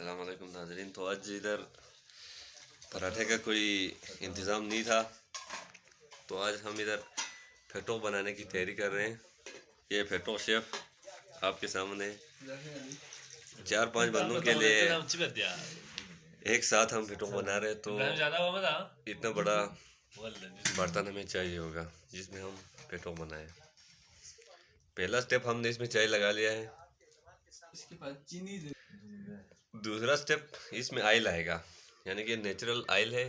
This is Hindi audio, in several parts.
अस्सलाम वालेकुम नाज़रीन। तो आज इधर पराठे का कोई इंतज़ाम नहीं था, तो आज हम इधर फेटो बनाने की तैयारी कर रहे हैं। ये फेटो शेफ आपके सामने 4-5 बंदों के लिए एक साथ हम फेटो बना रहे हैं। तो इतना बड़ा बर्तन हमें चाहिए होगा जिसमें हम फेटो बनाएं। पहला स्टेप हमने इसमें चाय लगा लिया है। इसके बाद चीनी दे। दूसरा स्टेप इसमें ऑयल आएगा, यानी कि नेचुरल ऑयल है,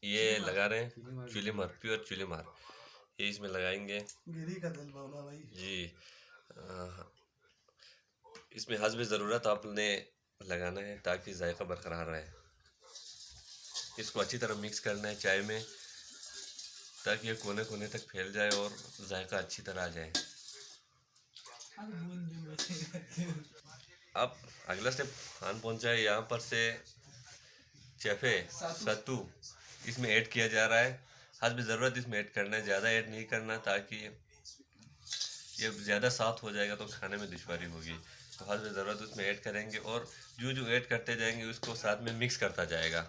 ये लगा रहे हैं। चुलीमार, प्योर चुलीमार, ये इसमें लगाएंगे। गिरी का दिल बोला भाई जी। इसमें हस्ब ज़रूरत आपने लगाना है ताकि जायका बरकरार रहे। इसको अच्छी तरह मिक्स करना है चाय में ताकि ये कोने कोने तक फैल जाए और जायका अच्छी तरह आ जाए। अब अगला स्टेप आन पहुंचा है। यहाँ पर से चेफे सत्तू इसमें ऐड किया जा रहा है। हस्ब ज़रूरत इसमें ऐड करना है, ज़्यादा ऐड नहीं करना ताकि ये ज़्यादा सॉफ्ट हो जाएगा तो खाने में दुश्वारी होगी। तो हस्ब ज़रूरत उसमें ऐड करेंगे और जो ऐड करते जाएंगे उसको साथ में मिक्स करता जाएगा।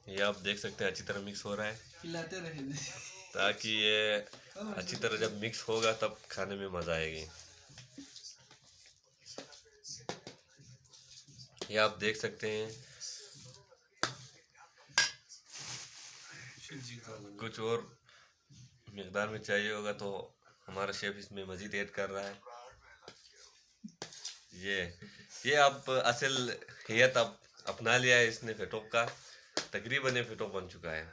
ये आप देख सकते हैं अच्छी तरह मिक्स हो रहा है, खिलाते रहे ताकि ये अच्छी तरह जब मिक्स होगा तब खाने में मज़ा आएगी। ये आप देख सकते हैं कुछ और मिकदार में चाहिए होगा तो हमारा शेफ इसमें मज़ीद ऐड कर रहा है। ये आप असल हियत अब अपना लिया है इसने फेटो का। तकरीबन ये फेटो बन चुका है।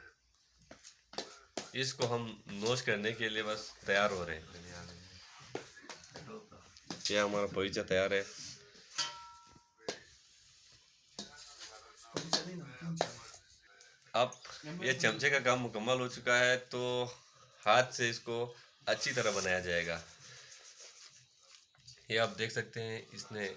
इसको हम नोश करने के लिए बस तैयार हो रहे हैं। ये हमारा बगीचा तैयार है। अब ये चमचे का काम मुकम्मल हो चुका है, तो हाथ से इसको अच्छी तरह बनाया जाएगा। ये आप देख सकते हैं इसने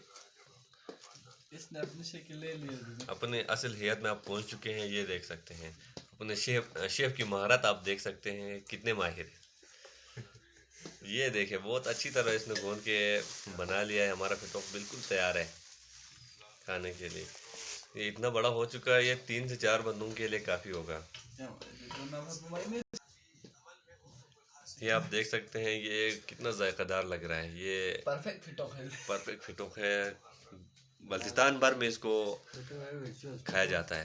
अपनी शक्ल ले लिया, अपने असल हैत में आप पहुंच चुके हैं। ये देख सकते हैं अपने शेफ की महारत आप देख सकते हैं कितने माहिर है। ये देखें बहुत अच्छी तरह इसने गूंद के बना लिया है। हमारा फेटो बिल्कुल तैयार है खाने के लिए। ये इतना बड़ा हो चुका है, ये 3 से 4 बंदों के लिए काफ़ी होगा। ये आप देख सकते हैं ये कितना जायकादार लग रहा है। ये परफेक्ट फिटो है। बल्तिस्तान भर में इसको खाया जाता है।